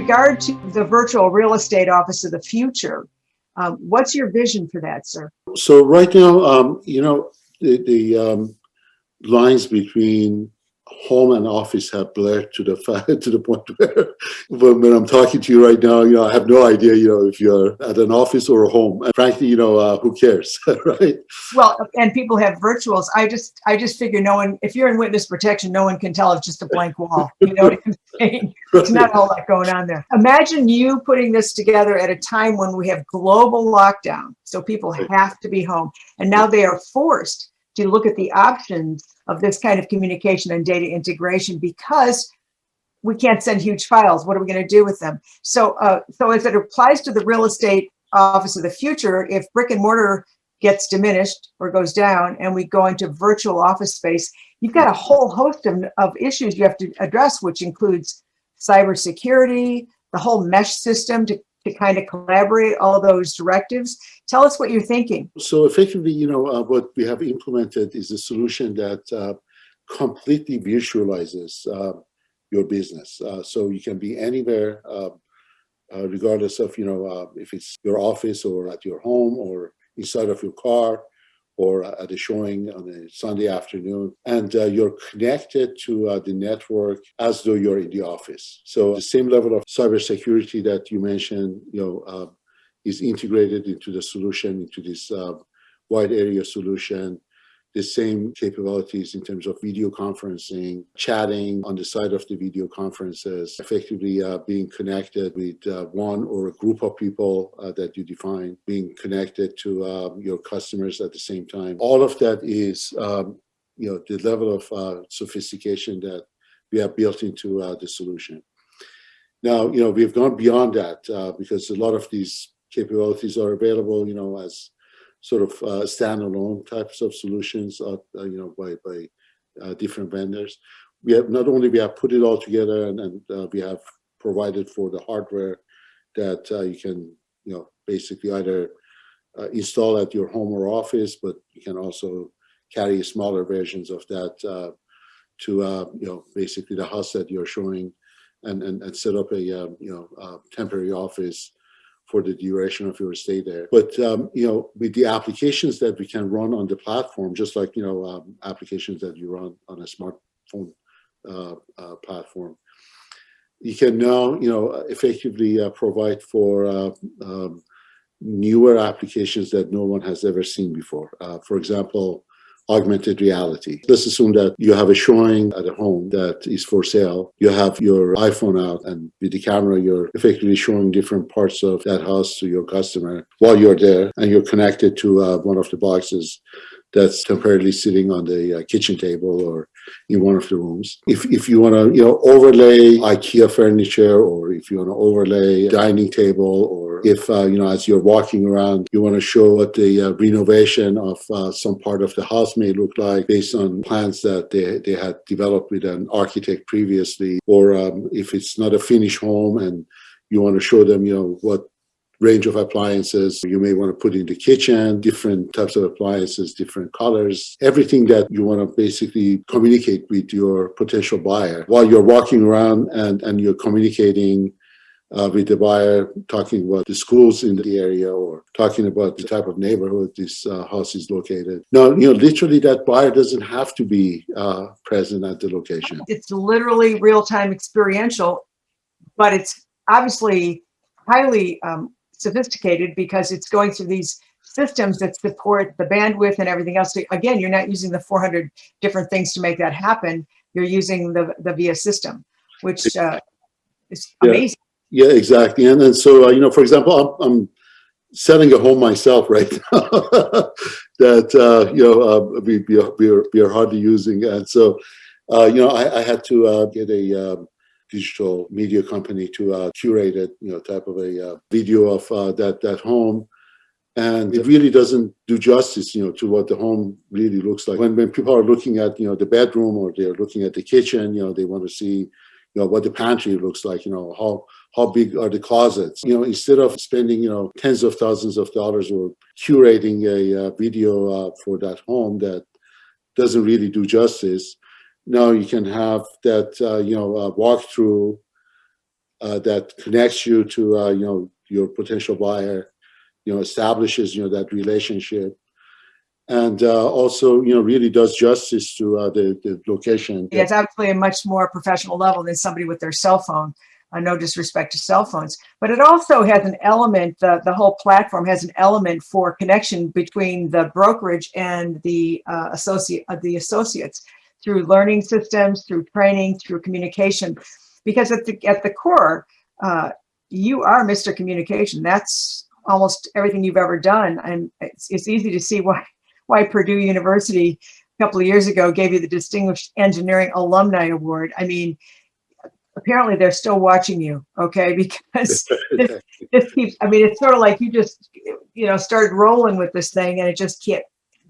regard to the virtual real estate office of the future, what's your vision for that, sir? So right now, the lines between home and office have blurred to the point where when I'm talking to you right now, I have no idea, if you're at an office or a home. And frankly, who cares, right? Well, and people have virtuals. I just figure if you're in witness protection, no one can tell it's just a blank wall. You know what I'm saying? There's not a whole lot going on there. Imagine you putting this together at a time when we have global lockdown. So people have to be home. And now they are forced to look at the options of this kind of communication and data integration because we can't send huge files. What are we going to do with them? So as it applies to the real estate office of the future, if brick and mortar gets diminished or goes down and we go into virtual office space, you've got a whole host of issues you have to address, which includes cybersecurity, the whole mesh system to kind of collaborate all those directives. Tell us what you're thinking. So effectively, what we have implemented is a solution that completely visualizes your business. So you can be anywhere, regardless of, if it's your office or at your home or inside of your car or at a showing on a Sunday afternoon. And you're connected to the network as though you're in the office. So the same level of cybersecurity that you mentioned, is integrated into the solution, into this wide area solution. The same capabilities in terms of video conferencing, chatting on the side of the video conferences, effectively being connected with one or a group of people that you define, being connected to your customers at the same time. All of that is, the level of sophistication that we have built into the solution. Now, we've gone beyond that because a lot of these capabilities are available, as sort of standalone types of solutions, by different vendors. We have we have put it all together, and we have provided for the hardware that you can, basically either install at your home or office, but you can also carry smaller versions of that to, basically the house that you're showing, and set up a temporary office for the duration of your stay there. But, with the applications that we can run on the platform, just like, applications that you run on a smartphone platform, you can now, effectively provide for newer applications that no one has ever seen before. For example, augmented reality. Let's assume that you have a showing at a home that is for sale. You have your iPhone out, and with the camera, you're effectively showing different parts of that house to your customer while you're there, and you're connected to one of the boxes that's temporarily sitting on the kitchen table or in one of the rooms. If you want to, overlay IKEA furniture, or if you want to overlay dining table, or if, as you're walking around, you want to show what the renovation of some part of the house may look like based on plans that they had developed with an architect previously, or if it's not a finished home and you want to show them, what range of appliances you may want to put in the kitchen, different types of appliances, different colors, everything that you want to basically communicate with your potential buyer while you're walking around and you're communicating with the buyer, talking about the schools in the area or talking about the type of neighborhood this house is located. Now, literally that buyer doesn't have to be present at the location. It's literally real-time experiential, but it's obviously highly sophisticated because it's going through these systems that support the bandwidth and everything else. So again, you're not using the 400 different things to make that happen. You're using the VEEA system, which is amazing. Yeah, exactly. And so, for example, I'm selling a home myself right now that, we are hardly using. And so, I had to get a digital media company to curate it, type of a video of that home. And it really doesn't do justice, to what the home really looks like. When people are looking at, the bedroom, or they're looking at the kitchen, they want to see, what the pantry looks like, how big are the closets. Instead of spending, tens of thousands of dollars or curating a video for that home that doesn't really do justice, now you can have that, walkthrough that connects you to your potential buyer, establishes that relationship, and also really does justice to the location. Yeah, it's obviously a much more professional level than somebody with their cell phone. No disrespect to cell phones, but it also has an element. The whole platform has an element for connection between the brokerage and the associates through learning systems, through training, through communication. Because at the core, you are Mr. Communication. That's almost everything you've ever done, and it's easy to see why Purdue University a couple of years ago gave you the Distinguished Engineering Alumni Award. I mean, apparently they're still watching you, okay? Because this keeps, I mean, it's sort of like you just, started rolling with this thing and it just can't.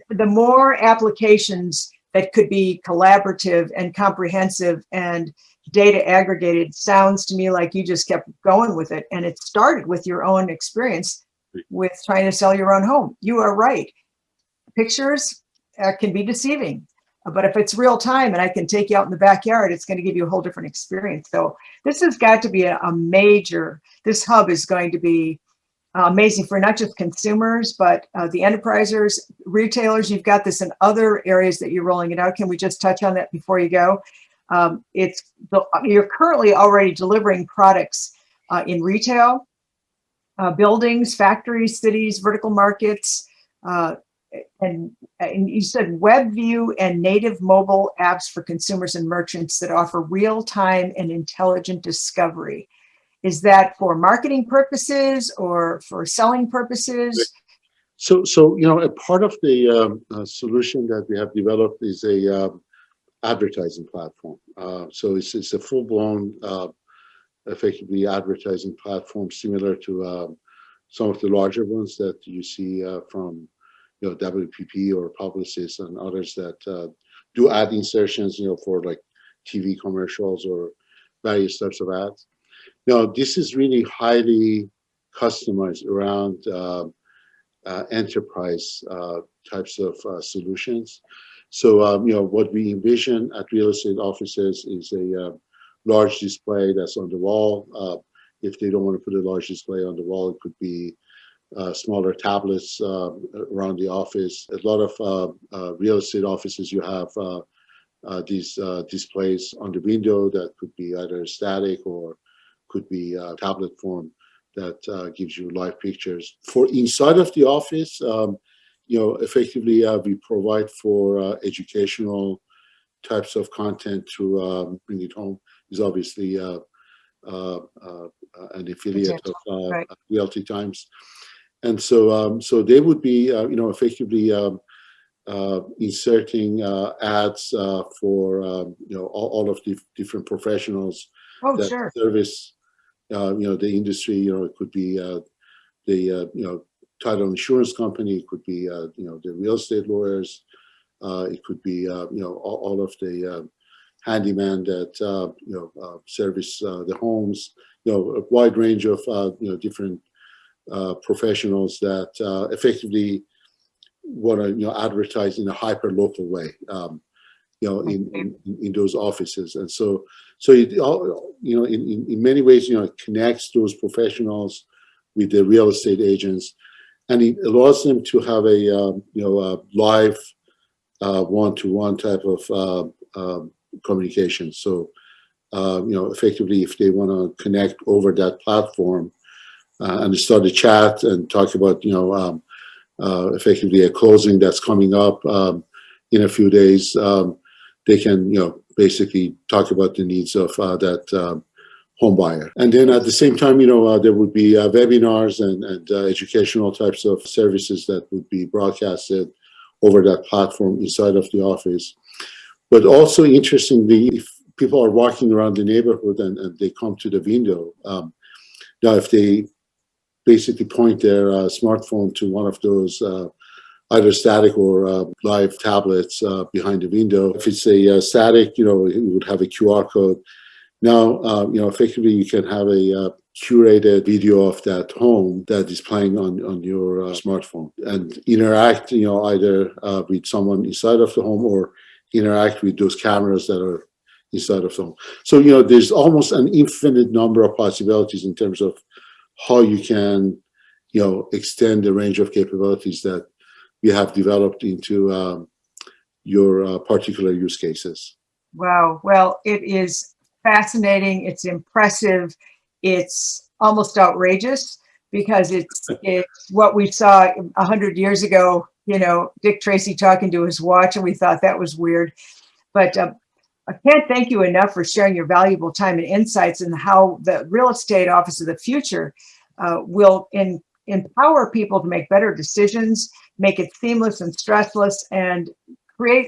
The more applications that could be collaborative and comprehensive and data aggregated, sounds to me like you just kept going with it. And it started with your own experience with trying to sell your own home. You are right. Pictures can be deceiving, but if it's real time and I can take you out in the backyard, it's going to give you a whole different experience. So this has got to be this hub is going to be amazing for not just consumers, but the enterprisers, retailers. You've got this in other areas that you're rolling it out. Can we just touch on that before you go? You're currently already delivering products in retail, buildings, factories, cities, vertical markets, and you said web view and native mobile apps for consumers and merchants that offer real-time and intelligent discovery. Is that for marketing purposes or for selling purposes? So a part of the solution that we have developed is a advertising platform. So it's a full-blown, effectively advertising platform similar to some of the larger ones that you see from WPP or Publicis and others that do ad insertions, for like TV commercials or various types of ads. Now, this is really highly customized around enterprise types of solutions. So, what we envision at real estate offices is a large display that's on the wall. If they don't want to put a large display on the wall, it could be smaller tablets around the office. A lot of real estate offices, you have these displays on the window that could be either static or could be tablet form that gives you live pictures. For inside of the office, effectively we provide for educational types of content to bring it home. Is obviously an affiliate of right. Realty Times. And so they would be, effectively inserting ads for, all of the different professionals that sure. service, the industry. It could be the, title insurance company. It could be, the real estate lawyers. It could be, all of the handyman that, service the homes. A wide range of, different professionals that effectively want to advertise in a hyper local way, in those offices. And so it in many ways it connects those professionals with the real estate agents, and it allows them to have a live one-to-one type of communication. So effectively, if they want to connect over that platform and start a chat and talk about effectively a closing that's coming up in a few days, they can basically talk about the needs of that home buyer. And then at the same time, there would be webinars and educational types of services that would be broadcasted over that platform inside of the office. But also, interestingly, if people are walking around the neighborhood and they come to the window, now if they basically point their smartphone to one of those either static or live tablets behind the window. If it's a static, it would have a QR code. Now, effectively, you can have a curated video of that home that is playing on your smartphone and interact, either with someone inside of the home or interact with those cameras that are inside of them. So, there's almost an infinite number of possibilities in terms of how you can, extend the range of capabilities that we have developed into your particular use cases. Wow. Well, it is fascinating. It's impressive. It's almost outrageous because it's what we saw 100 years ago, Dick Tracy talking to his watch, and we thought that was weird. But I can't thank you enough for sharing your valuable time and insights and how the real estate office of the future will empower people to make better decisions, make it seamless and stressless, and create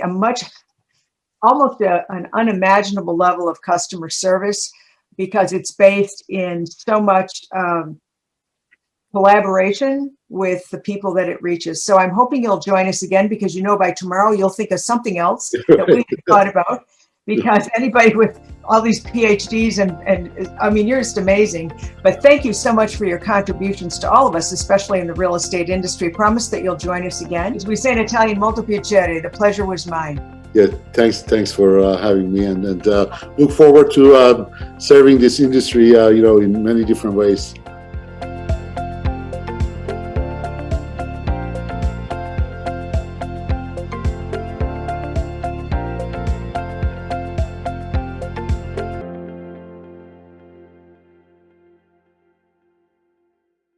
almost an unimaginable level of customer service, because it's based in so much collaboration with the people that it reaches. So I'm hoping you'll join us again, because by tomorrow you'll think of something else that we thought about, because anybody with all these PhDs and I mean, you're just amazing. But thank you so much for your contributions to all of us, especially in the real estate industry. Promise that you'll join us again. As we say in Italian, molto piacere. The pleasure was mine. Yeah, thanks for having me, and look forward to serving this industry, in many different ways.